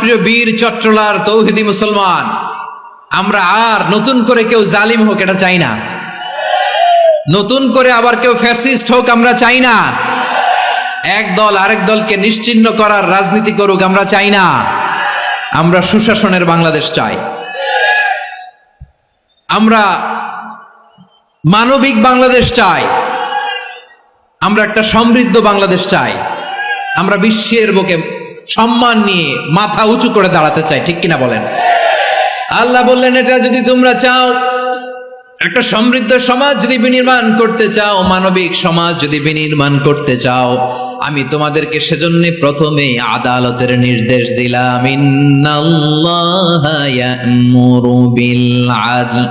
প্রিয় বীর চট্টলার তৌহিদি মুসলমান, আমরা আর নতুন করে কেউ জালিম হোক এটা চাই না, নতুন করে আবার কেউ ফ্যাসিস্ট হোক আমরা চাই না, এক দল আরেক দলকে নিশ্চিহ্ন করার রাজনীতি করুক আমরা চাই না। আমরা সুশাসনের বাংলাদেশ চাই, আমরা মানবিক বাংলাদেশ চাই, আমরা একটা সমৃদ্ধ বাংলাদেশ চাই, আমরা বিশ্বের বুকে সম্মান নিয়ে মাথা উঁচু করে দাঁড়াতে চাই, ঠিক কিনা বলেন? আল্লাহ বললেন, এটা যদি তোমরা চাও, একটা সমৃদ্ধ সমাজ যদি বিনির্মাণ করতে চাও, মানবিক সমাজ যদি বিনির্মাণ করতে চাও, আমি তোমাদেরকে সেজন্য প্রথমে আদালতের নির্দেশ দিলাম। ইন্নাল্লাহা ইয়া'মুরু বিল আদল,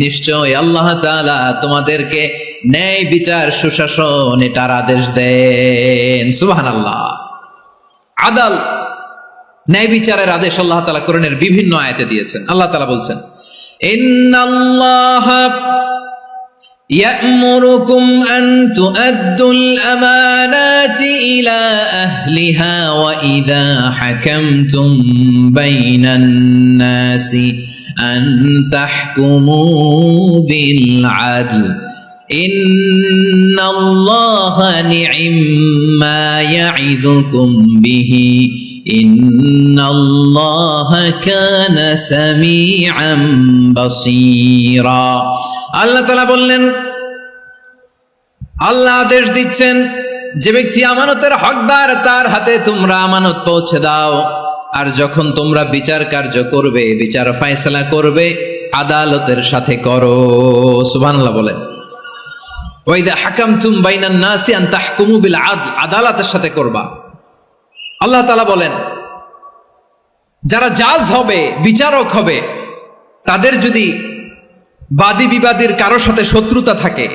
নিশ্চয় আল্লাহ তাআলা তোমাদেরকে ন্যায় বিচার সুশাসন এটার আদেশ দেন। সুবহানাল্লাহ। আদাল, ন্যায় বিচারের আদেশ আল্লাহ তাআলা কোরআনের বিভিন্ন আয়াতে দিয়েছেন। আল্লাহ তাআলা বলছেন, ইন্নাল্লাহা ইয়া'মুরুকুম আন তুআদ্দুল আমানাতি ইলা আহলিহা ওয়া ইযা হাকামতুম বাইনান নাসি আন তাহকুমু বিল আদল ইন্নাল্লাহা নি'ম্মা ইয়া'iযুকুম বিহি ইন্নাল্লাহা কানা সামিআন বাসীরা। আল্লাহ তাআলা বললেন, আল্লাহ আদেশ দিচ্ছেন, যে ব্যক্তি আমানতের হকদার তার হাতে তোমরা আমানত পৌঁছে দাও, আর যখন তোমরা বিচার কার্য করবে, বিচার ফয়সালা করবে, আদালতের সাথে করো। সুবহানাল্লাহ বলেন। ওয়া ইযা হাকামতুম বাইনান নাসি আন তাহকুমু বিল আদল, আদালতের সাথে করবা। আল্লাহ তাআলা বলেন, যারা জাজ হবে, বিচারক হবে, তাদের যদি বাদী বিবাদীর কারো সাথে শত্রুতা থাকে,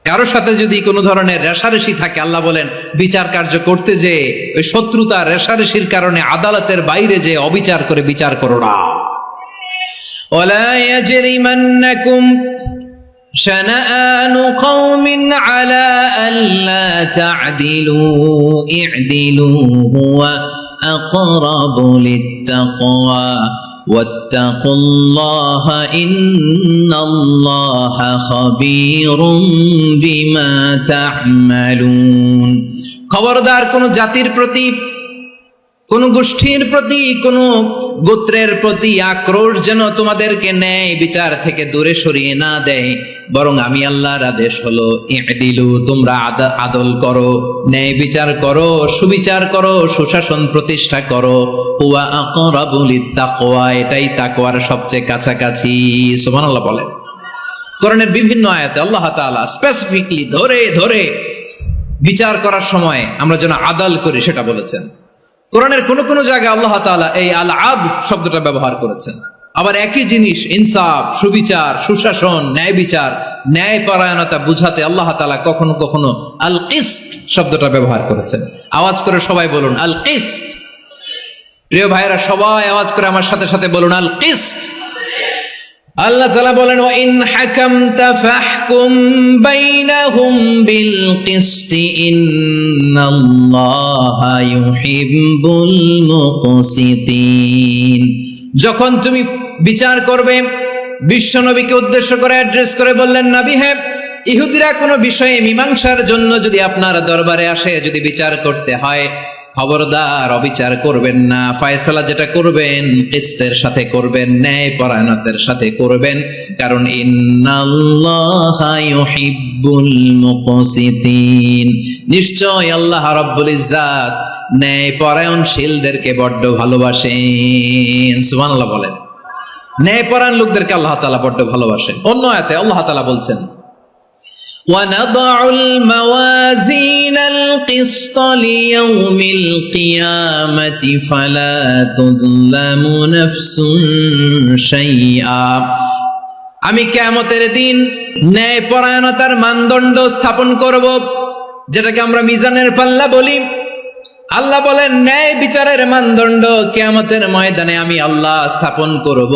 কারো সাথে যদি কোনো ধরনের রেষারেষি থাকে, আল্লাহ বলেন বিচার কার্য করতে যে ওই শত্রুতা রেষারেষির কারণে আদালতের বাইরে যে অবিচার করে বিচার করো না। ওয়ালা ইয়াজরিমান্নাকুম শানাআনু কওমিন আলা আল্লা তা'দিলু ই'দিলু হুয়া আকরাবু লিত্তাকওয়া ওয়াত্তাকুল্লাহা ইন্নাল্লাহা খাবীরুম বিমা তা'মালুন। খবরদার কোন জাতির প্রতি, কোন গোষ্ঠীর প্রতি, কোন গোত্রের প্রতি আক্রোশ যেন তোমাদেরকে ন্যায় বিচার থেকে দূরে সরিয়ে না দেয়, বরং আমি আল্লাহর আদেশ হলো ই'দিলু, তোমরা আদল করো, ন্যায় বিচার করো, সুবিচার করো, সুশাসন প্রতিষ্ঠা করো। হুয়া আকরাবু লিত্তাকওয়া, এটাই তাকওয়ার সবচেয়ে কাছাকাছি। সুবহানাল্লাহ বলেন। কোরআনের বিভিন্ন আয়াতে আল্লাহ তাআলা স্পেসিফিকলি ধরে ধরে বিচার করার সময় আমরা যেন আদল করি সেটা বলেছেন। কোরআনের কোন কোন জায়গায় আল্লাহ তাআলা এই আল আদল শব্দটা ব্যবহার করেছেন। আবার একই জিনিস ইনসাফ, সুবিচার, সুশাসন, ন্যায় বিচার, ন্যায় পরায়ণতা বুঝাতে আল্লাহ তাআলা কখনো কখনো আল কিসত শব্দটা ব্যবহার করেছেন। আওয়াজ করে সবাই বলুন আল কিসত। প্রিয় ভাইরা, সবাই আওয়াজ করে আমার সাথে সাথে বলুন আল কিসত। আল্লাহ তাআলা বলেন, ওয়া ইন হাকামতা ফাহকুম বাইনাহুম বিল কিসতি ইন্নাল্লাহা ইউহিব্বুল মুকসিতিন। যখন তুমি বিচার করবে, বিশ্বনবীকে উদ্দেশ্য করে অ্যাড্রেস করে বললেন, নবী হে, ইহুদিরা কোনো বিষয়ে মীমাংসার জন্য যদি আপনার দরবারে আসে, যদি বিচার করতে হয়, খবরদার অবিচার করবেন না, ফয়সালা যেটা করবেন কিসতের সাথে করবেন, ন্যায় পরায়ণতার সাথে করবেন, কারণ ইন্নাল্লাহা ইউহিব্বুল মুকসিতিন, নিশ্চয় আল্লাহ রাব্বুল ইজ্জাত ন্যায় পরায়ণশীলদেরকে বড্ড ভালোবাসেন। সুবহানাল্লাহ বলেন। ন্যায় পরায়ণ লোকদেরকে আল্লাহ তাআলা বড্ড ভালোবাসেন। অন্য আয়াতে আল্লাহ তাআলা বলছেন, وَنَضَعُ الْمَوَازِينَ الْقِسْطَ لِيَوْمِ الْقِيَامَةِ فَلَا تُظْلَمُ نَفْسٌ شَيْئًا। আমি কিয়ামতের দিন ন্যায় পরায়ণতার মানদণ্ড স্থাপন করব, যেটাকে আমরা মিজানের পাল্লা বলি। আল্লাহ বলেন, ন্যায় বিচারের মানদণ্ড কিয়ামতের ময়দানে আমি আল্লাহ স্থাপন করব।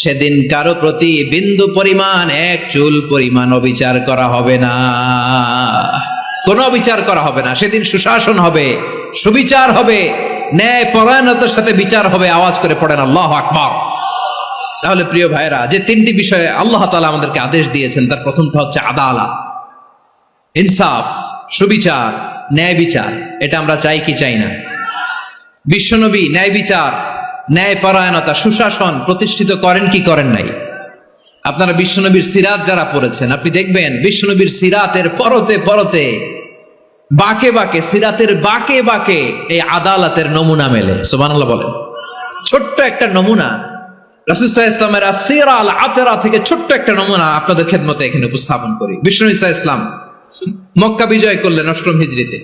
সেদিন কারো প্রতি বিন্দু পরিমাণ, এক চুল পরিমাণ অবিচার করা হবে না, কোনো অবিচার করা হবে না। সেদিন সুশাসন হবে, সুবিচার হবে, ন্যায় পরায়ণতার সাথে বিচার হবে। আওয়াজ করে পড়েন আল্লাহু আকবার। তাহলে প্রিয় ভাইরা, যে তিনটি বিষয়ে আল্লাহ তাআলা আমাদেরকে আদেশ দিয়েছেন, তার প্রথমটা হচ্ছে আদালত, ইনসাফ, সুবিচার, ন্যায় বিচার। এটা আমরা চাই কি চাই না? বিশ্বনবী ন্যায় বিচার, ন্যায় পরায়ণতা, সুশাসন প্রতিষ্ঠিত করেন কি করেন নাই? আপনারা বিশ্বনবীর সিরাত যারা পড়েছেন, আপনি দেখবেন বিশ্বনবীর সিরাতের পরতে পরতে, বাঁকে বাঁকে, সিরাতের বাঁকে বাঁকে এই আদালতের নমুনা মেলে। সুবহানাল্লাহ বলেন। ছোট্ট একটা নমুনা রাসূল সাল্লাল্লাহু আলাইহি ওয়াসাল্লামের আসসিরা আল আতরা থেকে ছোট্ট একটা নমুনা আপনাদের খেদমতে এখানে উপস্থাপন করি। বিশ্বনবী সাল্লাল্লাহু আলাইহি ওয়াসাল্লাম মক্কা বিজয় করলেন ৮ম হিজরিতে।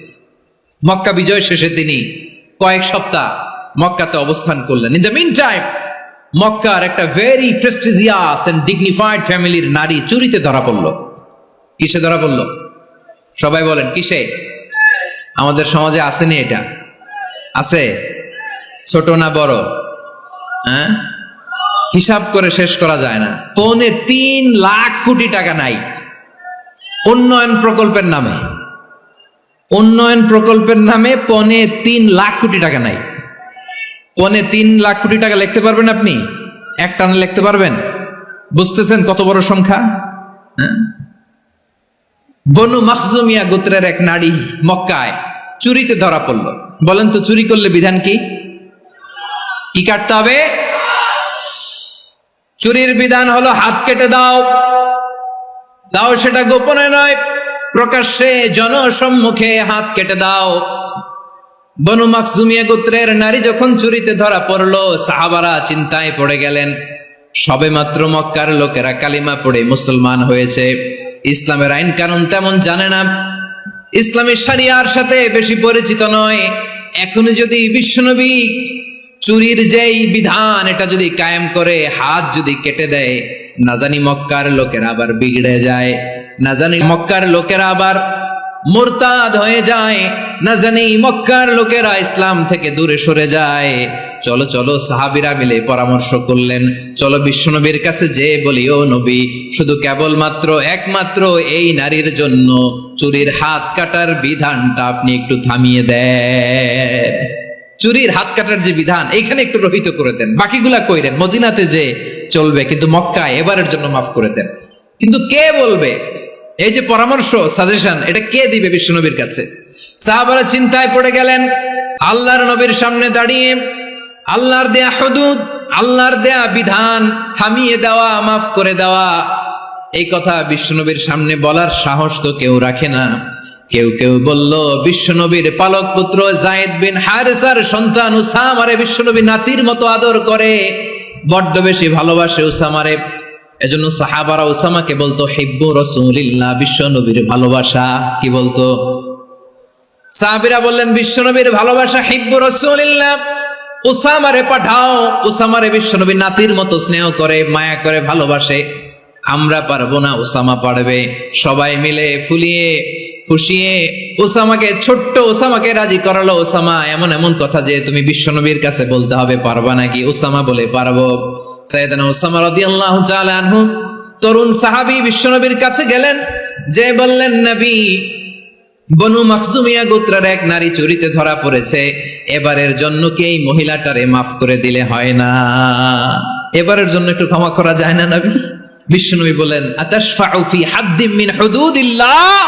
মক্কা বিজয় শেষে তিনি কয়েক সপ্তাহ মক্কাতে অবস্থান করলেন। ইন দ্য মিন টাইম মক্কার একটা ভেরি প্রেস্টিজিয়াস এন্ড ডিগনিফাইড ফ্যামিলির নারী চুরিতে ধরা পড়ল। কিসে ধরা পড়ল? সবাই বলেন কিসে? আমাদের সমাজে আসেনি এটা? আছে? ছোট না বড়? হ্যাঁ, হিসাব করে শেষ করা যায় না। ৩.৫ লাখ কোটি টাকা নাই উন্নয়ন প্রকল্পের নামে। উন্নয়ন প্রকল্পের নামে ৩.৫ লাখ কোটি টাকা নাই। ৩.৫ লাখ কোটি টাকা লিখতে পারবেন আপনি? এক টানে লিখতে পারবেন? বুঝতেছেন কত বড় সংখ্যা? বনু মাখজুমিয়া গোত্রের এক নারী মক্কায় চুরিতে ধরা পড়ল। বলেন তো, চুরি করলে বিধান কি? কি কাটতে হবে? চুরির বিধান হলো হাত কেটে দাও। দাও সেটা গোপনে নয়, প্রকাশ্যে জনসম্মুখে হাত কেটে দাও। বনু মাখজুমিয়া গোত্রের নারী যখন চুরিতে ধরা পড়লো, সাহাবারা চিন্তায় পড়ে গেলেন। সবেমাত্র মক্কার লোকেরা কালিমা পড়ে মুসলমান হয়েছে, ইসলামের আইন কানুন তেমন জানে না, ইসলামের শরিয়ার সাথে বেশি পরিচিত নয়। এখন যদি বিশ্বনবী চুরির যেই বিধান এটা যদি কায়েম করে হাত যদি কেটে দেয়, না জানি মক্কার লোকেরা আবার বিগড়ে যায়, না জানি মক্কার লোকেরা আবার মুরতাদ হয়ে যায়, না জানি মক্কার লোকেরা ইসলাম থেকে দূরে সরে যায়। চলো চলো, সাহাবীরা মিলে পরামর্শ করলেন, চলো বিশ্বনবীর কাছে যে বলি, ও নবী, শুধু কেবলমাত্র একমাত্র এই নারীর জন্য চুরির হাত কাটার বিধানটা আপনি একটু থামিয়ে দেন। চুরির হাত কাটার যে বিধান এইখানে একটু রহিত করে দেন, বাকিগুলা কইরেন মদিনাতে যে চলবে, কিন্তু মক্কায় এবারের জন্য মাফ করে দেন। কিন্তু কে বলবে? এই যে পরামর্শ, সাজেশন, এটা কে দিবে বিশ্বনবীর কাছে? সাহাবারা চিন্তায় পড়ে গেলেন। আল্লাহর নবীর সামনে দাঁড়িয়ে আল্লাহর দেয়া হুদুদ, আল্লাহর দেয়া বিধান থামিয়ে দেওয়া, মাফ করে দেওয়া, এই কথা বিশ্বনবীর সামনে বলার সাহস তো কেউ রাখে না। কেউ কেউ বলল, বিশ্বনবীর পালক পুত্র যায়েদ বিন হারেসার সন্তান উসামারে বিশ্বনবী নাতির মতো আদর করে, বড্ড বেশি ভালোবাসে উসামারে। এজন্য সাহাবারা উসামাকে বলতো হিব্বু রাসূলিল্লাহ, বিশ্বনবীর ভালোবাসা। কি বলতো? সাহাবীরা বললেন, বিশ্বনবীর ভালোবাসা হিব্বু রাসূলিল্লাহ, উসামারে পাঠাও। উসামারে বিশ্বনবী নাতির মতো স্নেহ করে, মায়া করে, ভালোবাসে। আমরা পারবো না, উসামা পারবে। সবাই মিলে ফুলিয়ে ফুসিয়ে উসামাকে, ছোট্ট উসামাকে রাজি করালো। উসামা এমন এমন কথা যে তুমি বিশ্বনবীর কাছে বলতে হবে, পারবা নাকি? উসামা বলে, পারবো। সাইয়েদনা উসামা রাদিয়াল্লাহু তাআলা আনহু তরুণ সাহাবী বিশ্বনবীর কাছে গেলেন, যে বললেন, নবী, বনু মাখজুমিয়া গোত্রের এক নারী চুরিতে ধরা পড়েছে, এবারের জন্য কি এই মহিলাটারে মাফ করে দিলে হয় না? এবারের জন্য একটু ক্ষমা করা যায় না নবী? বিশ্বনবী বলেন, আতাশফাউ ফি হাদ্দিম মিন হুদুদিল্লাহ,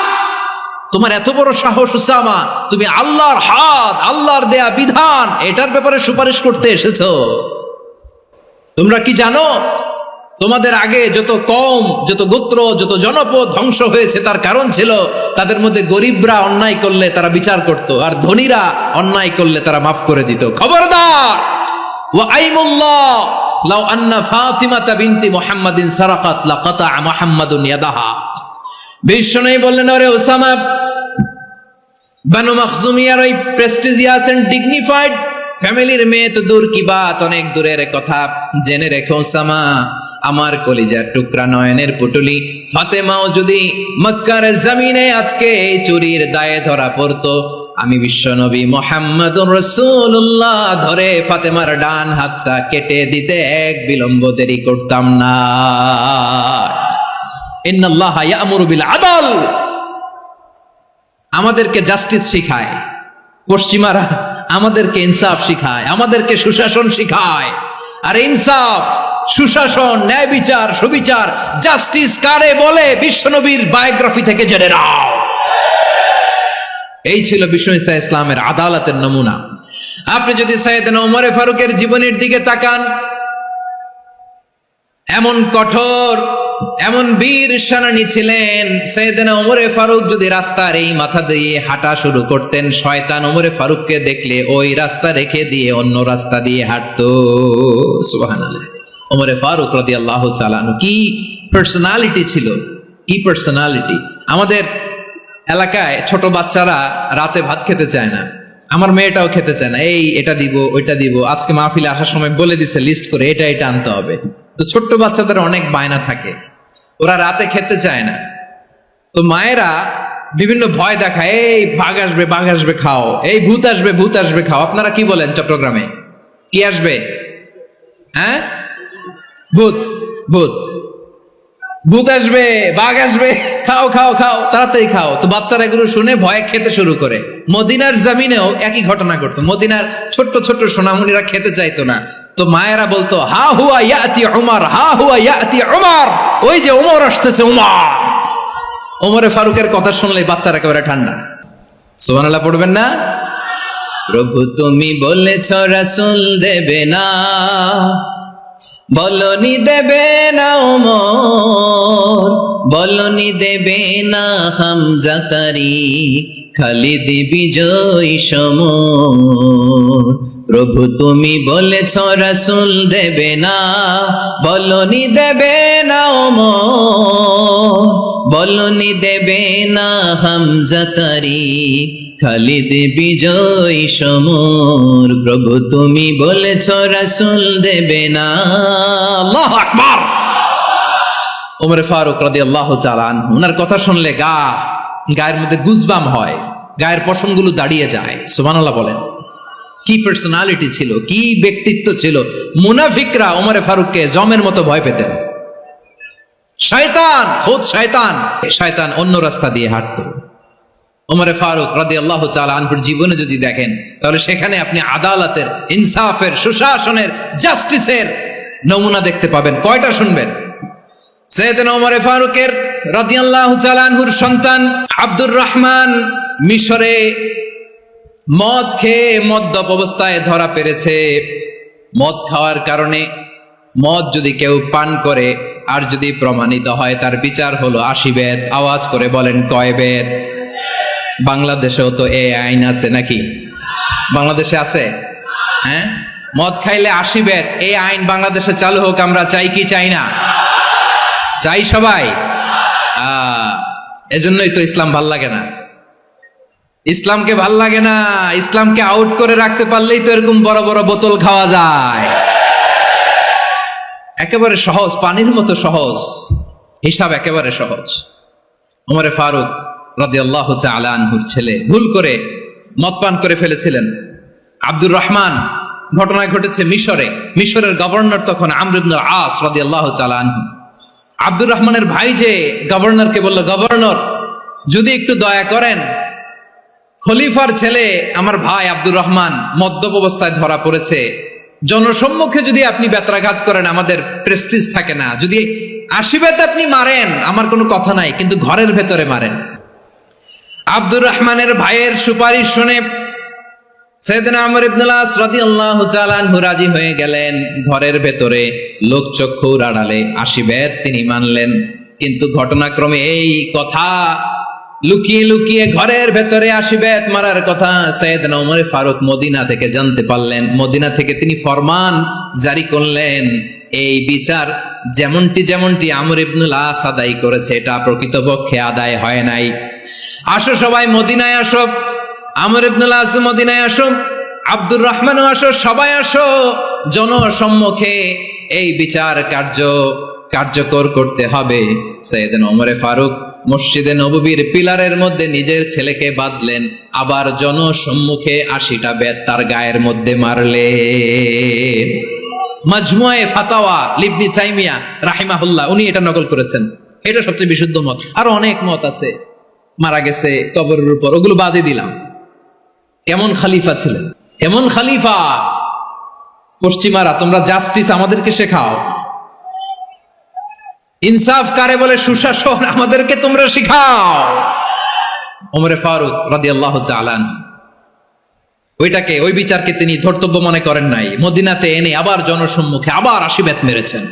তোমার এত বড় সাহস উসামা, তুমি আল্লাহর হাত, আল্লাহর দেয়া বিধান, এটার ব্যাপারে সুপারিশ করতে এসেছো? তোমরা কি জানো তোমাদের আগে যত কওম, যত গোত্র, যত জনপদ ধ্বংস হয়েছে তার কারণ ছিল তাদের মধ্যে গরিবরা অন্যায় করলে তারা বিচার করত, আর ধনীরা অন্যায় করলে তারা মাফ করে দিত। খবরদার! ওয়া আইমুল্লাহ লাউ আন্না ফাতিমাতা বিনতি মুহাম্মাদিন সারাকাত লাকাতা মুহাম্মাদুন ইয়াদাহা। বিশ্বনবী বললেন, ওরে উসামা, বনু মাখজুমিয়ার ওই প্রেস্টিজিয়াস এন্ড ডিগনিফাইড ফ্যামিলির মেয়ে তো দূর কি বাত, অনেক দূরের কথা। জেনে রেখো উসামা, আমার কলিজার টুকরা, নয়নের পুটুলি ফাতেমাও যদি মক্কার জমিনে আজকে এই চুরির দায়ে ধরা পড়তো, আমি বিশ্বনবী মুহাম্মাদুর রাসূলুল্লাহ ধরে ফাতেমার ডান হাতটা কেটে দিতে এক বিলম্ব দেরি করতাম না। ইন্নাল্লাহা ইয়া'মুরু বিল আদল, আমাদেরকে জাস্টিস শিখায়। পশ্চিমারা আমাদেরকে ইনসাফ শিখায়, আমাদেরকে সুশাসন শিখায়। আর ইনসাফ, সুশাসন, ন্যায় বিচার, সুবিচার, জাস্টিস কারে বলে বিশ্বনবীর বায়োগ্রাফি থেকে জেনে নাও। এই ছিল বিশ্ব ইসলামের আদালতের নমুনা। আপনি যদি সাইয়েদনা ওমর ফারুকের জীবনের দিকে তাকান, এমন কঠোর, এমন বীর সেনানী ছিলেন। সাইয়েদনা ওমর ফারুক যদি রাস্তার এই মাথা দিয়ে হাঁটা শুরু করতেন, শয়তান ওমর ফারুককে দেখলে ওই রাস্তা রেখে দিয়ে অন্য রাস্তা দিয়ে হাঁটতো। সুবহানাল্লাহ। ওমর ফারুক রাদিয়াল্লাহু তাআলা কি পার্সোনালিটি ছিল, কি পার্সোনালিটি। আমাদের এলাকায় ছোট বাচ্চারা রাতে ভাত খেতে চায় না, আমার মেয়েটাও খেতে চায় না। এটা দিব, ওইটা দিব, আজকে মাহফিলে আসার সময় বলে দিছে লিস্ট করে এটা আনতে হবে। তো ছোট্ট বাচ্চাদের অনেক বায়না থাকে, ওরা রাতে খেতে চায় না। তো মায়েরা বিভিন্ন ভয় দেখায়, এই বাঘ আসবে, বাঘ আসবে খাও, এই ভূত আসবে, ভূত আসবে খাও। আপনারা কি বলেন চট্টগ্রামে? কি আসবে? হ্যাঁ, ভূত, ভূত, ভূত আসবে, বাঘ আসবে, খাও খাও খাও, তাড়াতাড়ি খাও। তো বাচ্চারা এগুলো শুনে ভয়ে খেতে শুরু করে। মদিনার জমিনেও একই ঘটনা ঘটতো। মদিনার ছোট্ট ছোট্ট সোনামণিরা খেতে চাইতো না, তো মায়েরা বলতো হা হুয়া ইয়াতি উমর, হা হুয়া ইয়াতি উমর, ওই যে উমর আসতেছে, উমর। ওমরে ফারুকের কথা শুনলে বাচ্চারা একেবারে ঠান্ডা। সুবহানাল্লাহ পড়বেন না? প্রভু তুমি বলেছ রাসূল দেবে না, বলনি দেবে না ওমর, বলনি দেবে না হামজা তারিক, খালিদ বিজয় সমর। প্রভু তুমি বলেছ রাসূল দেবে না, বলনি দেবে না ওমর, বলনি দেবে না হামজা তারিক, খালিদ বিজয় সমর। প্রভু তুমি বলেছ রাসূল দেবে না। আল্লাহু আকবার। ওমর ফারুক রাদিয়াল্লাহু তাআলা আনহু, ওনার কথা শুনলে গায়ের মধ্যে গুজবাম হয়, গায়ের পশমগুলো দাঁড়িয়ে যায়। সুবহানাল্লাহ বলেন। কি পার্সোনালিটি ছিল, কি ব্যক্তিত্ব ছিল। মুনাফিকরা ওমর ফারুককে জমের মতো ভয় পেতেন। শয়তান, খুদ শয়তান, শয়তান অন্য রাস্তা দিয়ে হাঁটতো। ওমর ফারুক রাদিয়াল্লাহু তাআলা আনহুর জীবনে যদি দেখেন, তাহলে সেখানে আপনি আদালতের, ইনসাফের, সুশাসনের, জাস্টিসের নমুনা দেখতে পাবেন। কয়টা শুনবেন? সাইয়েদনা ওমর ফারুকের রাদিয়াল্লাহু তাআলা আনহুর সন্তান আব্দুর রহমান মিশরে মদ খেয়ে মদ্যপ অবস্থায় ধরা পড়েছে। মদ খাওয়ার কারণে, মদ যদি কেউ পান করে আর যদি প্রমাণিত হয়, তার বিচার হলো 80 বেত। আওয়াজ করে বলেন কয় বেত? বাংলাদেশেও তো এই আইন আছে নাকি? বাংলাদেশে আছে? হ্যাঁ, মদ খাইলে 80 বেত, এই আইন বাংলাদেশে চালু হোক। আমরা চাই কি চাই না? চাই সবাই। এজন্যই তো ইসলাম ভাল লাগে না। ইসলামকে ভাল লাগে না। ইসলামকে আউট করে রাখতে পারলেই তো এরকম বড় বড় বোতল খাওয়া যায়। একেবারে সহজ, পানির মতো সহজ হিসাব, একেবারে সহজ। ওমর ফারুক রাদিয়াল্লাহু তাআলা আনহুর ছেলে ভুল করে মদ পান করে ফেলেছিলেন। আব্দুর রহমান, ঘটনা ঘটেছে মিশরে। মিশরের গভর্নর তখন আমর ইবনে আস রাদিয়াল্লাহু তাআলা আনহু। আব্দুর রহমানের ভাই যে গভর্নরকে বলল, গভর্নর যদি একটু দয়া করেন, খলিফার ছেলে আমার ভাই আব্দুর রহমান মদ্যপ অবস্থায় ধরা পড়েছে, জনসম্মুখে যদি আপনি বেত্রাঘাত করেন আমাদের প্রেস্টিজ থাকে না, যদি 80 বেত আপনি মারেন আমার কোনো কথা নাই, কিন্তু ঘরের ভেতরে মারেন। আব্দুর রহমানের ভাইয়ের সুপারিশ শুনে সাইয়েদনা আমর ইবনে আস রাদিয়াল্লাহু তাআলা আনহু রাজি হয়ে গেলেন। ঘরের ভেতরে লোকচক্ষুর আড়ালে 80 বেত তিনি মানলেন। কিন্তু ঘটনাক্রমে এই কথা লুকিয়ে লুকিয়ে ঘরের ভেতরে 80 বেত মারার কথা সাইয়েদনা ওমর ফারুক মদিনা থেকে জানতে পারলেন। মদিনা থেকে তিনি ফরমান জারি করলেন, এই বিচার যেমনটি আমর ইবনে আস আদায় করেছে, এটা প্রকৃতপক্ষে আদায় হয় নাই। আসো সবাই মদিনায় আসো, আমর ইবনে আস মদিনায় আসো, আব্দুর রহমানও আসো, সবাই আসো, জনসম্মুখে এই বিচার কার্যকর করতে হবে। সাইয়েদনা ওমর ফারুক মসজিদে নববীর পিলারের মধ্যে নিজের ছেলেকে বাঁধলেন, আবার জনসম্মুখে 80টা বেত তার গায়ের মধ্যে মারলেন। মাজমুয়ে ফাতাওয়া ইবনে তাইমিয়া রাহিমাহুল্লাহ উনি এটা নকল করেছেন। এটা সবচেয়ে বিশুদ্ধ মত। আরো অনেক মত আছে, মারা গেছে কবরের উপর, ওগুলো বাদই দিলাম। কেমন খলিফা ছিলেন, এমন খলিফা, পশ্চিমারা তোমরা জাস্টিস আমাদেরকে শেখাও, ইনসাফ কারে বলে, সুশাসন আমাদেরকে তোমরা শিখাও। ওমরে ফারুক রাদিয়াল্লাহু তাআলা আনহু ওইটাকে, ওই বিচারকে তিনি ধর্তব্য মনে করেন নাই। মদিনাতে এনে আবার জনসম্মুখে আবার 80 বেত মেরেছেন।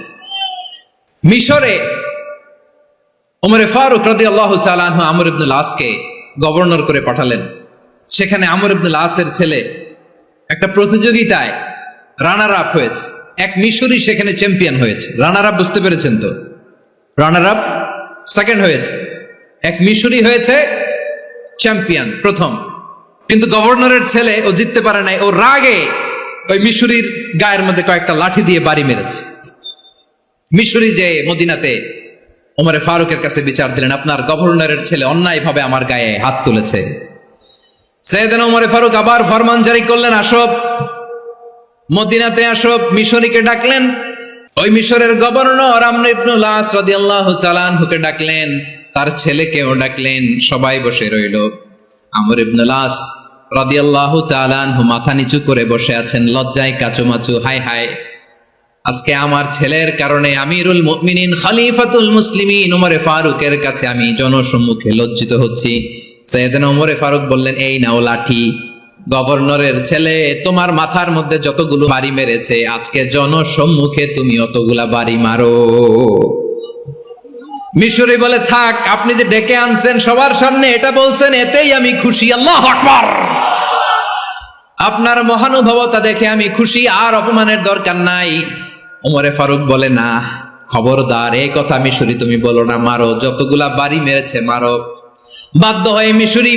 মিশরে ওমরে ফারুক রাদিয়াল্লাহু তাআলা আনহু আমর ইবনুল আসকে গভর্নর করে পাঠালেন। সেখানে আমর ইবনুল আসের ছেলে একটা প্রতিযোগিতায় রানার আপ হয়েছে। এক মিশরি সেখানে চ্যাম্পিয়ন হয়েছে। রানার আপ বুঝতে পেরেছেন তো? রানার আপ সেকেন্ড হয়েছে, এক মিশরি হয়েছে চ্যাম্পিয়ন প্রথম। কিন্তু গভর্নরের ছেলে ও জিততে পারে নাই। ও রাগে ওই মিশরির গায়ের মধ্যে কয়েকটা লাঠি দিয়ে বাড়ি মেরেছে। মিশরি যে মদিনাতে ওমরে ফারুকের কাছে বিচার দিলেন, আপনার গভর্নরের ছেলে অন্যায়ভাবে আমার গায়ে হাত তুলেছে। সাইয়েদনা ওমরে ফারুক আবার ফরমান জারি করলেন, আসো মদিনাতে আসো। মিশরীকে ডাকলেন। ওই মিশরের গভর্নর আমর ইবনুল আস রাদিয়াল্লাহু তাআলা আনহুকে ডাকলেন, তার ছেলেকেও ডাকলেন। সবাই বসে রইল। আমর ইবনুল আস রাদিয়াল্লাহু তাআলা আনহু মাথা নিচু করে বসে আছেন, লজ্জায় কাচুমাচু। হায় হায়, আজকে আমার ছেলের কারণে আমিরুল মুমিনিন খলিফাতুল মুসলিমিন ওমরে ফারুকের কাছে আমি জনসম্মুখে লজ্জিত হচ্ছি। সাইয়েদনা ওমরে ফারুক বললেন, এই নাও লাঠি, গভর্নরের ছেলে তোমার মাথার মধ্যে যতগুলো বাড়ি মেরেছে, আজকে জনসম্মুখে তুমি অতগুলা বাড়ি মারো। মিশরি বলে, থাক, আপনি যে ডেকে আনছেন সবার সামনে এটা বলছেন, এতেই আমি খুশি। আল্লাহু আকবার। আপনার মহানুভবতা দেখে আমি খুশি, আর অপমানের দরকার নাই। ওমরে ফারুক বলে, না, খবরদার, এই কথা মিশরি তুমি বলো না, মারো, যতগুলা বাড়ি মেরেছে মারো। বাধ্য হয়ে মিশরি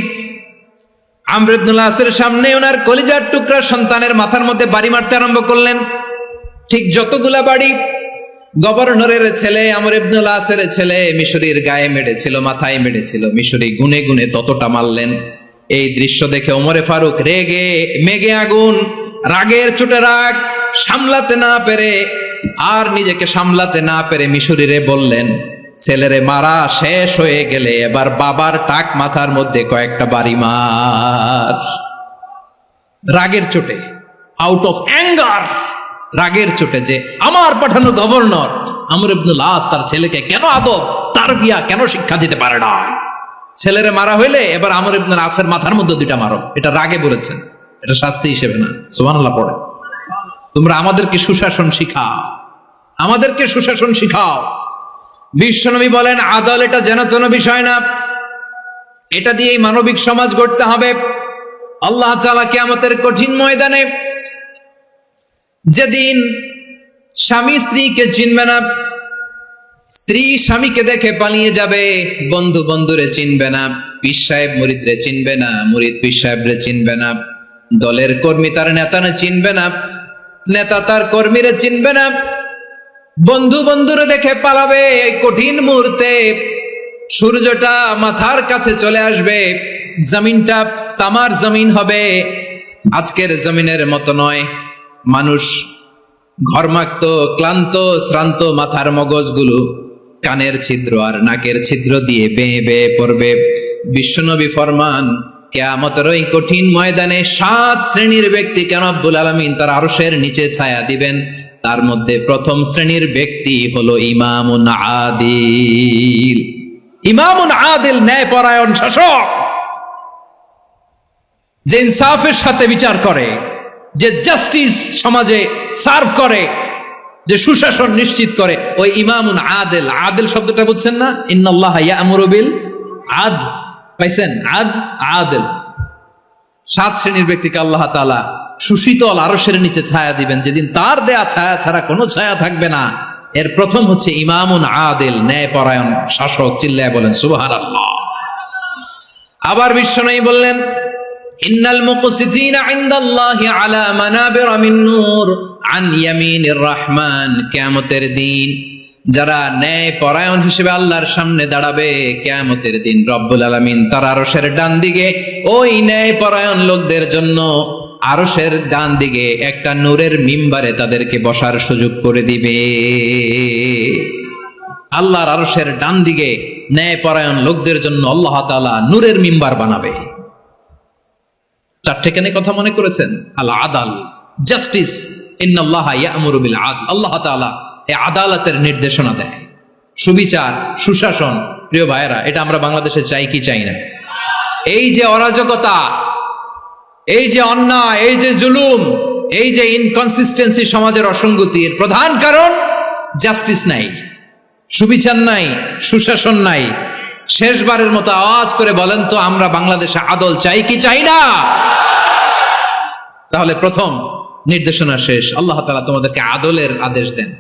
আমর ইবনুল আসের সামনে ওনার কলিজার টুকরা সন্তানের মাথার মধ্যে বাড়ি মারতে আরম্ভ করলেন। ঠিক যতগুলা বাড়ি গভর্নরের ছেলে আমর ইবনুল আসের ছেলে মিশরীর গায়ে মেরেছিল, মাথায় মেরেছিল, মিশরি গুনে গুনে ততটা মারলেন। এই দৃশ্য দেখে ওমরে ফারুক রেগে মেগে আগুন, রাগের চোটে রাগ সামলাতে না পেরে, আর নিজেকে সামলাতে না পেরে মিশরীরে বললেন, ছেলেরে মারা শেষ হয়ে গেলে এবার বাবার টাক মাথার মধ্যে কয়েকটা বাড়ি মার। রাগের চোটে, আউট অফ অ্যাঙ্গার, রাগের চোটে, যে আমার পাঠানো গভর্নর আমর ইবনুল আস তার ছেলেকে কেন আদব তারবিয়া কেন শিক্ষা দিতে পারে না। ছেলেরে মারা হইলে এবার আমর ইবনুল আসের মাথার মধ্যে দুইটা মারো। এটা রাগে বলেছেন, এটা শাস্তি হিসেবে না। সুবহানাল্লাহ পড়ে। তোমরা আমাদেরকে সুশাসন শিখাও, আমাদেরকে সুশাসন শিখাও। বিশ্বনবী বলেন, আদল এটা যেন তেন বিষয় না, এটা দিয়েই মানবিক সমাজ গড়তে হবে। আল্লাহ তাআলা কিয়ামতের কঠিন ময়দানে, যেদিন স্বামী স্ত্রীকে চিনবে না, স্ত্রী স্বামীকে দেখে পালিয়ে যাবে, বন্ধু বন্ধুরে চিনবে না, পীর সাহেব মুরিদরে চিনবে না, মুরিদ পীর সাহেবরে চিনবে না, দলের কর্মী তার নেতারে চিনবে না, নেতা তার কর্মীরে চিনবে না, বন্ধু বন্ধুরে দেখে পালাবে। এই কঠিন মুহূর্তে সূর্যটা মাথার কাছে চলে আসবে, জমিনটা তামার জমিন হবে, আজকের জমিনের মতো নয়। মানুষ ঘর্মাক্ত, ক্লান্ত, শ্রান্ত মাথার মগজগুলো কানের ছিদ্র আর নাকের ছিদ্র দিয়ে বেয়ে বেয়ে পড়বে। বিশ্বনবী ফরমান, কিয়ামতের ওই কঠিন ময়দানে 7 শ্রেণীর ব্যক্তিকে রব্বুল আলামিন তার আরশের নিচে ছায়া দিবেন। তার মধ্যে প্রথম শ্রেণীর ব্যক্তি হলো ইমামুন আদিল। ইমামুন আদিল, ন্যায়পরায়ণ শাসক, যে ইনসাফের সাথে বিচার করে, যে জাস্টিস সমাজে সার্ভ করে, যে সুশাসন নিশ্চিত করে, ওই ইমামুন আদিল। আদিল শব্দটা বুঝছেন না? ইন্নাল্লাহা ইয়া'মুরু বিল আদল। পাইছেন? আদিল। 7 শ্রেণীর ব্যক্তিকে আল্লাহ তাআলা সুশীতল আরশের নিচে ছায়া দিবেন, যেদিন তার দেয়া ছায়া ছাড়া কোনো ছায়া থাকবে না। এর প্রথম হচ্ছে ইমামুন আদিল, ন্যায়পরায়ণ শাসক। চিল্লায় বলেন সুবহানাল্লাহ। আবার বিশ্বনবী বললেন, ইন্নাল মুকসিতিনা ইনদাল্লাহি আলা মানাবিরা মিন নূর আন ইয়ামিনির রহমান। কিয়ামতের দিন যারা ন্যায়পরায়ণ হিসেবে আল্লাহর সামনে দাঁড়াবে, কিয়ামতের দিন রব্বুল আলামিন তার আরশের ডান দিকে ওই ন্যায়পরায়ণ লোকদের জন্য আরশের ডান দিকে একটা নূরের মিম্বারে তাদেরকে বসার সুযোগ করে দিবে। আল্লাহর আরশের ডান দিকে ন্যায়পরায়ণ লোকদের জন্য আল্লাহ তাআলা নূরের মিম্বার বানাবে। চারটেখানে কথা মনে করেছেন? আল আদাল, জাস্টিস। ইন্নাল্লাহা ইয়া'মুরু বিল আদল, আল্লাহ তাআলা এই আদালতের নির্দেশনা দেয়, সুবিচার, সুশাসন। প্রিয় ভাইয়েরা, এটা আমরা বাংলাদেশে চাই কি চাই না? এই যে অরাজকতা, এই যে অন্যায়, এই যে জুলুম, এই যে ইনকনসিস্টেন্সি, সমাজের অসঙ্গতি, এর প্রধান কারণ জাস্টিস নাই, সুবিচার নাই, সুশাসন নাই। শেষবারের মতো আওয়াজ করে বলেন তো, আমরা বাংলাদেশে আদল চাই কি চাই না? তাহলে প্রথম নির্দেশনা শেষ। আল্লাহ তাআলা তোমাদেরকে আদলের আদেশ দেন।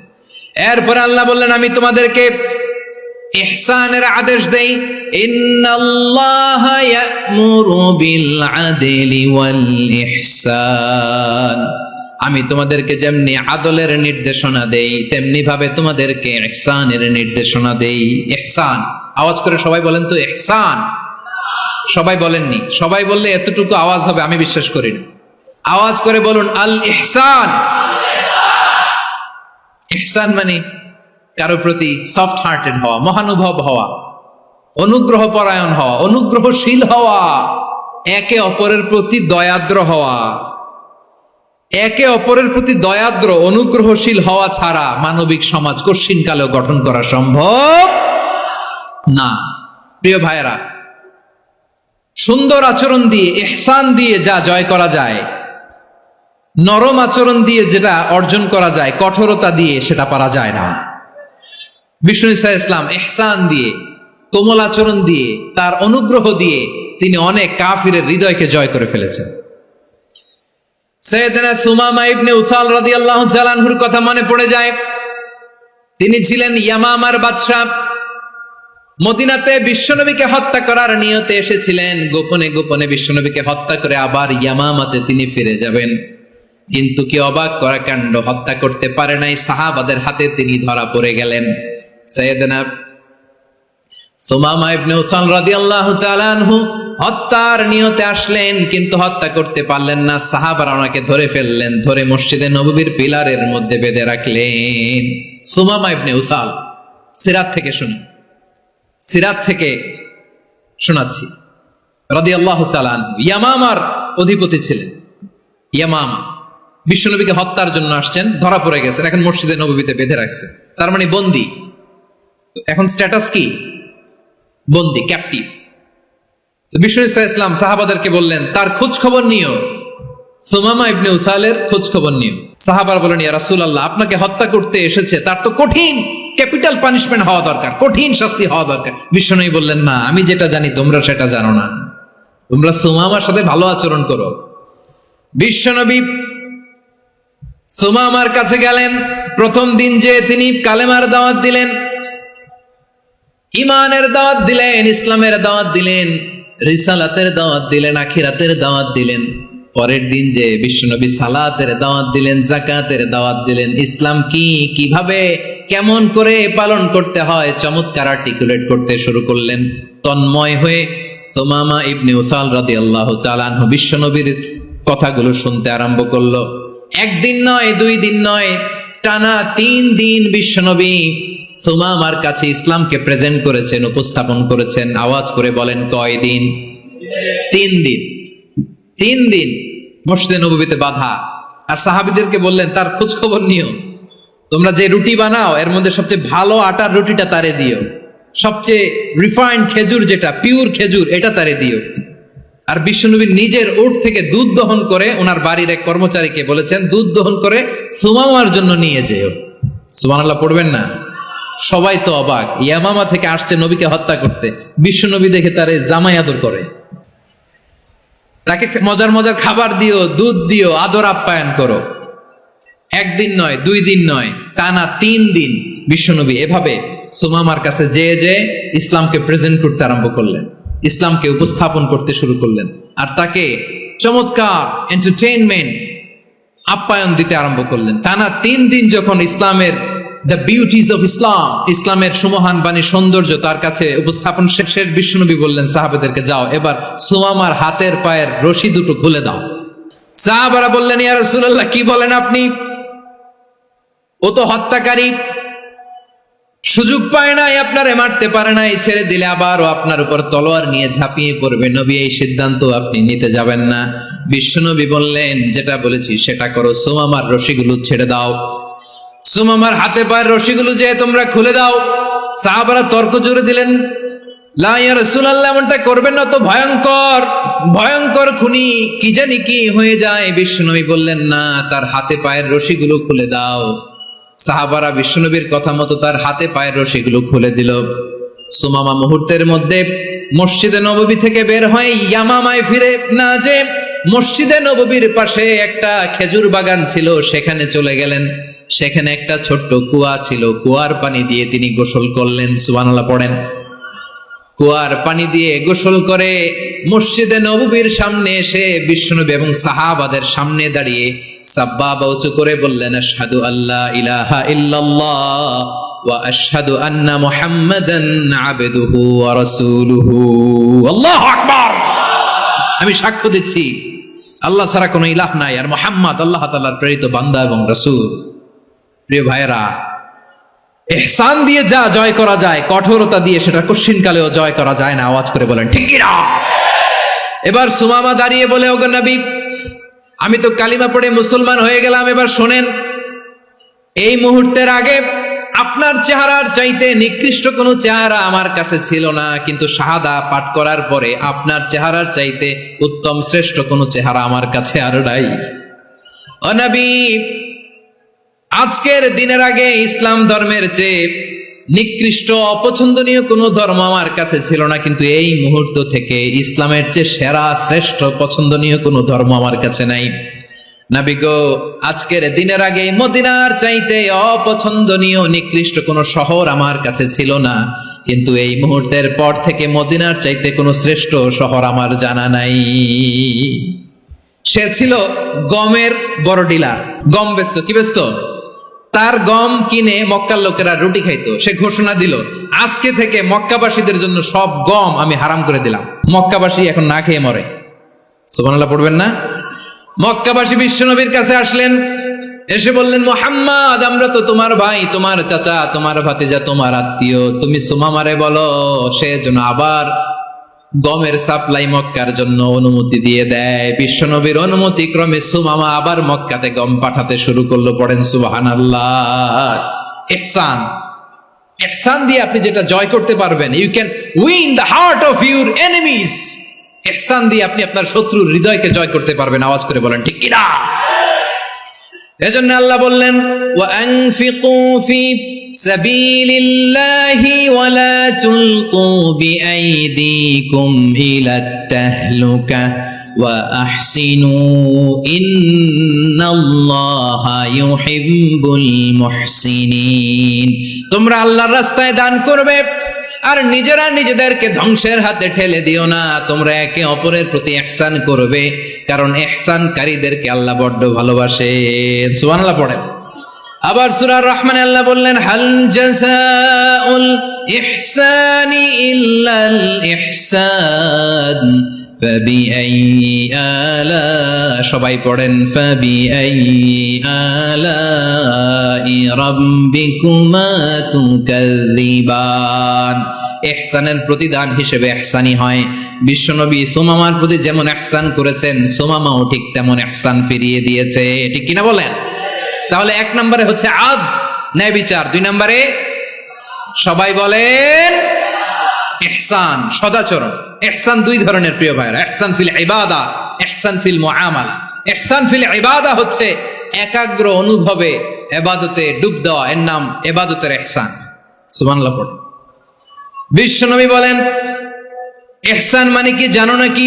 এরপরে আল্লাহ বললেন, আমি তোমাদেরকে ইহসানের আদেশ দেই। ইন্নাল্লাহা ইয়া'মুরু বিল আদলি ওয়াল ইহসান। আমি তোমাদেরকে যেমনি আদলের নির্দেশনা দেই, তেমনি ভাবে তোমাদেরকে ইহসানের নির্দেশনা দেই। ইহসান, আওয়াজ করে সবাই বলেন তো ইহসান। সবাই বলেননি? সবাই বললে এতটুকু আওয়াজ হবে আমি বিশ্বাস করি না। আওয়াজ করে বলুন আল ইহসান। ইহসান মানে কারো প্রতি সফট হার্টেড হওয়া, মহানুভব হওয়া, অনুগ্রহ পরায়ণ হওয়া, অনুগ্রহশীল হওয়া, একে অপরের প্রতি দয়াদ্র হওয়া। একে অপরের প্রতি দয়াদ্র, অনুগ্রহশীল হওয়া ছাড়া মানবিক সমাজ কশিনকালেও গঠন করা সম্ভব না। প্রিয় ভাইয়েরা, সুন্দর আচরণ দিয়ে, ইহসান দিয়ে যা জয় করা যায়, নরম আচরণ দিয়ে যেটা অর্জন করা যায়, কঠোরতা দিয়ে সেটা পারা যায় না। বিষ্ণু ঈসা ইসলাম ইহসান দিয়ে, কোমল আচরণ দিয়ে, তার অনুগ্রহ দিয়ে তিনি অনেক কাফিরের হৃদয়কে জয় করে ফেলেছেন। সাইয়েদনা সুমামা ইবনে উসাল রাদিয়াল্লাহু তাআলা আনহুর কথা মনে পড়ে যায়। তিনি ছিলেন ইয়ামামার বাদশা। মদিনাতে বিশ্বনবীকে হত্যা করার নিয়তে এসেছিলেন। গোপনে গোপনে বিশ্বনবীকে হত্যা করে আবার ইয়ামামাতে তিনি ফিরে যাবেন। কিন্তু কি অবাক করা কাণ্ড, হত্যা করতে পারে নাই, সাহাবাদের হাতে তিনি ধরা পড়ে গেলেন। সাইয়েদনা সুমামা ইবনে উসাল রাদিয়াল্লাহু তাআলা আনহু হত্যার নিয়তে আসলেন, কিন্তু হত্যা করতে পারলেন না। সাহাবারা ওনাকে ধরে ফেললেন, ধরে মসজিদে নববীর পিলারের মধ্যে বেঁধে রাখলেন। সুমামা ইবনে উসাল, সিরাত থেকে শুনি, সিরাত থেকে শোনাচ্ছি রাদিয়াল্লাহু তাআলা আনহু। ইয়ামামার অধিপতি ছিলেন। ইয়ামামা বিশ্বনবীকে হত্যার জন্য আসছেন, ধরা পড়ে গেছেন, এখন মসজিদে নববীতে বেঁধে রাখছে, তার মানে বন্দী। এখন স্ট্যাটাস কি? বন্দী, ক্যাপটিভ। বিষ্ণু ঈসা ইসলাম সাহাবাদেরকে বললেন, তার খোঁজ খবর নিও, সুমামা ইবনে উসালের খোঁজ খবর নিও। সাহাবারা বলেন, ইয়া রাসূলুল্লাহ, আপনাকে হত্যা করতে এসেছে, তার তো কঠিন ক্যাপিটাল পানিশমেন্ট হওয়া দরকার, কঠিন শাস্তি হওয়া দরকার। বিশ্বনবী বললেন, না, আমি যেটা জানি তোমরা সেটা জানো না, তোমরা সুমামার সাথে ভালো আচরণ করো। বিশ্বনবী সুমামার কাছে গেলেন। প্রথম দিন যে তিনি কালেমার দাওয়াত দিলেন, ইমানের দাওয়াত দিলেন, ইসলামের দাওয়াত দিলেন, রিসালাতের দাওয়াত দিলেন, আখিরাতের দাওয়াত দিলেন। পরের দিন যে বিশ্বনবী সালাতের দাওয়াত দিলেন, যাকাতের দাওয়াত দিলেন, ইসলাম কি, কিভাবে, কেমন করে পালন করতে হয় চমৎকার আর্টিকুলেট করতে শুরু করলেন। তন্ময় হয়ে সুমামা ইবনে উসাল রাদিয়াল্লাহু তাআলা আনহু বিশ্বনবীর কথাগুলো শুনতে আরম্ভ করলো। একদিন নয়, 2 দিন নয়, টানা 3 দিন বিশ্বনবী সুমামার কাছে ইসলামকে প্রেজেন্ট করেছেন, উপস্থাপন করেছেন। আওয়াজ করে বলেন, কয় দিন? 3 দিন। 3 দিন মসজিদে নববীতে বাঁধা। আর সাহাবীদেরকে বললেন, তার খোঁজ খবর নিও, তোমরা যে রুটি বানাও এর মধ্যে সবচেয়ে ভালো আটার রুটিটা তারে দিও, সবচেয়ে রিফাইন্ড খেজুর, যেটা পিওর খেজুর, এটা তারে দিও। আর বিশ্বনবী নিজের উট থেকে দুধ দহন করে ওনার বাড়ির এক কর্মচারীকে বলেছেন, দুধ দহন করে সুমামার জন্য নিয়ে যেও। সুবহানাল্লাহ পড়বেন না? সবাই তো অবাক, ইয়ামামা থেকে আসছে নবীকে হত্যা করতে, বিশ্বনবী দেখে তারে জামাই আদর করে, তাকে মজার মজার খাবার দিও, দুধ দিও, আদর আপ্যায়ন করো। 1 দিন নয়, 2 দিন নয়, টানা 3 দিন বিশ্বনবী এভাবে সুমামার কাছে যে ইসলামকে প্রেজেন্ট করতে আরম্ভ করলেন, ইসলামকে উপস্থাপন করতে শুরু করলেন। আর তাকে চমৎকার এন্টারটেইনমেন্ট, আপ্যায়ন দিতে আরম্ভ করলেন। টানা 3 দিন যখন ইসলামের দ্য বিউটিজ অফ ইসলাম, ইসলামের সুমহান বাণী, সৌন্দর্য তার কাছে উপস্থাপন শেষ, বিশ্বনবী বললেন সাহাবাদেরকে, যাও এবার সুমামার হাতের পায়ের রশি দুটো খুলে দাও। সাহাবারা বললেন, ইয়া রাসূলুল্লাহ, কি বলেন আপনি? ও তো হত্যাকারী, সুযোগ পায় নাই, আপনারে মারতে পারে নাই, ছেড়ে দিলে আবার ও আপনার উপর তলোয়ার নিয়ে ঝাঁপিয়ে পড়বে। নবী, এই সিদ্ধান্ত আপনি নিতে যাবেন না। বিশ্বনবী বললেন, যেটা বলেছি সেটা করো, সুমামার রশিগুলো ছেড়ে দাও। সুমামার হাতে পায়ের রশিগুলো যে তোমরা খুলে দাও। সাহাবারা তর্ক জুড়ে দিলেন, লা ইয়া রাসূলুল্লাহ, এমনটা করবেন না, তো ভয়ঙ্কর ভয়ঙ্কর খুনি, কি জানি কি হয়ে যায়। বিশ্বনবী বললেন, না, তার হাতে পায়ের রশিগুলো খুলে দাও। সাহাবারা বিশ্বনবীর কথা মতো তার হাতে পায়ের রশিগুলো খুলে দিল। সুমামা মুহূর্তের মধ্যে মসজিদে নববী থেকে বের হয়ে ইয়ামামায় ফিরে না যে মসজিদে নববীর পাশে একটা খেজুর বাগান ছিল, সেখানে চলে গেলেন। সেখানে একটা ছোট্ট কুয়া ছিল, কুয়ার পানি দিয়ে তিনি গোসল করলেন। সুবহানাল্লাহ পড়েন। কুয়ার পানি দিয়ে গোসল করে মসজিদে নববীর সামনে এসে বিশ্বনবী এবং সাহাবাদের সামনে দাঁড়িয়ে সাব্বাবা উঁচু করে বললেন, আশহাদু আল্লা ইলাহা ইল্লাল্লাহ ওয়া আশহাদু আন্না মুহাম্মাদান আবদুহু ওয়া রাসূলুহু। আল্লাহু আকবার। আমি সাক্ষ্য দিচ্ছি আল্লাহ ছাড়া কোনো ইলাহ নাই, আর মুহাম্মদ আল্লাহ তাআলার প্রেরিত বান্দা এবং রাসূল। প্রিয় ভাইরা, ইহসান দিয়ে যা জয় করা যায়, কঠোরতা দিয়ে সেটা কঠিনকালেও জয় করা যায় না। আওয়াজ করে বলেন ঠিক কি না? এবার সুমামা দাঁড়িয়ে বলে, ওগো নবী, আমি তো কালিমা পড়ে মুসলমান হয়ে গেলাম, এবার শোনেন, এই মুহূর্তের আগে আপনার চেহারার চাইতে নিকৃষ্ট কোনো চেহারা আমার কাছে ছিল না, কিন্তু শাহাদা পাঠ করার পরে আপনার চেহারার চাইতে উত্তম শ্রেষ্ঠ কোনো চেহারা আমার কাছে আর নাই। ও নবী, আজকের দিনের আগে ইসলাম ধর্মের চেয়ে নিকৃষ্ট অপছন্দনীয় কোনো ধর্ম আমার কাছে ছিল না, কিন্তু এই মুহূর্ত থেকে ইসলামের চেয়ে সেরা শ্রেষ্ঠ পছন্দনীয় কোনো ধর্ম আমার কাছে নাই। নবী গো, আজকের দিনের আগে মদিনার চাইতে অপছন্দনীয় নিকৃষ্ট কোনো শহর আমার কাছে ছিল না, কিন্তু এই মুহূর্তের পর থেকে মদিনার চাইতে কোনো শ্রেষ্ঠ শহর আমার জানা নাই। সে ছিল গমের বড় ডিলার, গম বেচতো। কি বেচতো? তার গম কিনে মক্কার লোকেরা রুটি খাইতো। সে ঘোষণা দিল, আজকে থেকে মক্কাবাসীদের জন্য সব গম আমি হারাম করে দিলাম, মক্কাবাসী এখন না খেয়ে মরে। সুবহানাল্লাহ পড়বেন না? মক্কাবাসী বিশ্বনবীর কাছে আসলেন, এসে বললেন, মুহাম্মদ, আমরা তো তোমার ভাই, তোমার চাচা, তোমার ভাতিজা, তোমার আত্মীয়, তুমি সুমামারে বলো সে যেন আবার গমের সাপ্লাই মক্কার জন্য অনুমতি দিয়ে দেয়। বিশ্বনবীর অনুমতি ক্রমে সুমামা আবার মক্কাতে গম পাঠাতে শুরু করলো। পড়েন সুবহানাল্লাহ। ইহসান, ইহসান দিয়ে আপনি যেটা জয় করতে পারবেন, you can win the heart of your enemies. ইহসান দিয়ে আপনি আপনার শত্রুর হৃদয়কে জয় করতে পারবেন। আওয়াজ করে বলেন ঠিক কি না? এজন্য আল্লাহ বললেন, ওয়া আনফিকু ফি সাবিলিল্লাহি ওয়া লা তুলকু বিআইদিকুম ইলাত তাহলুকা ওয়া আহসিনু ইন্নাল্লাহা ইউহিব্বুল মুহসিনিন। তোমরা আল্লাহর রাস্তায় দান করবে আর নিজেরা নিজেদেরকে ধ্বংসের হাতে ঠেলে দিও না। তোমরা একে অপরের প্রতি ইহসান করবে, কারণ ইহসানকারীদেরকে আল্লাহ বড্ড ভালোবাসেন। সুবহানাল্লাহ পড়েন। আবার সূরা রহমানে আল্লাহ বললেন, হাল জাযাউল ইহসানি ইল্লাল ইহসান ফাবিআইয়ি আলা, সবাই পড়েন, ফাবিআইয়ি আলাই রাব্বিকুমা তুকাযযিবান। ইহসানের প্রতিদান হিসেবে ইহসানি হয়। বিশ্বনবী সুমামার প্রতি যেমন ইহসান করেছেন, সুমামাও ঠিক তেমন ইহসান ফিরিয়ে দিয়েছে। ঠিক কিনা বলেন? তাহলে এক নম্বরে হচ্ছে আদ, ন্যায় বিচার। দুই নম্বরে সবাই বলেন ইহসান, সদাচরণ। ইহসান দুই ধরনের প্রিয় ভাইরা, ইহসান ফিল ইবাদা, ইহসান ফিল মুআমালা। ইহসান ফিল ইবাদা হচ্ছে একাগ্র অনুভবে ইবাদতে ডুব দেওয়া, এর নাম ইবাদতের ইহসান। সুবহানাল্লাহ পড়ে। বিশ্বনবী বলেন ইহসান মানে কি জানো নাকি?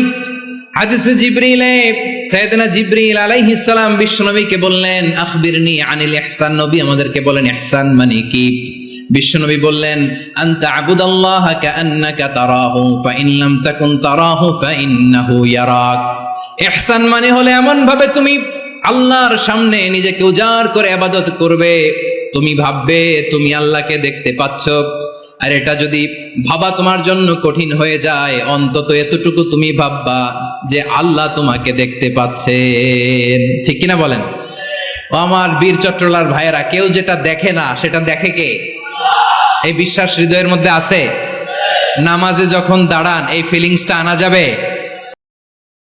হাদিসে জিবরিলে সাইয়েদনা জিবরিল আলাইহিস সালাম বিশ্বনবীকে বললেন, আখবিরনি আনিল ইহসান। নবী আমাদেরকে বলেন ইহসান মানে কি? বিশ্বনবী বললেন, আনতা আবুদাল্লাহা কাআন্নাকা তারাহু ফাইন লাম তাকুন তারাহু ফাইন্নাহু ইয়ারাক। ইহসান মানে হলো এমন ভাবে তুমি আল্লাহর সামনে নিজেকে উজাড় করে ইবাদত করবে, তুমি ভাববে তুমি আল্লাহকে দেখতে পাচ্ছ। আর এটা যদি ভাবা তোমার জন্য কঠিন হয়ে যায়, অন্তত এতটুকু তুমি ভাববা যে আল্লাহ তোমাকে দেখতে পাচ্ছেন। ঠিক কিনা বলেন? ও আমার বীর চট্টলার ভাইয়েরা, কেউ যেটা দেখে না সেটা দেখে কে? এই বিশ্বাস হৃদয়ের মধ্যে আছে? নামাজে যখন দাঁড়ান এই ফিলিংসটা আনা যাবে?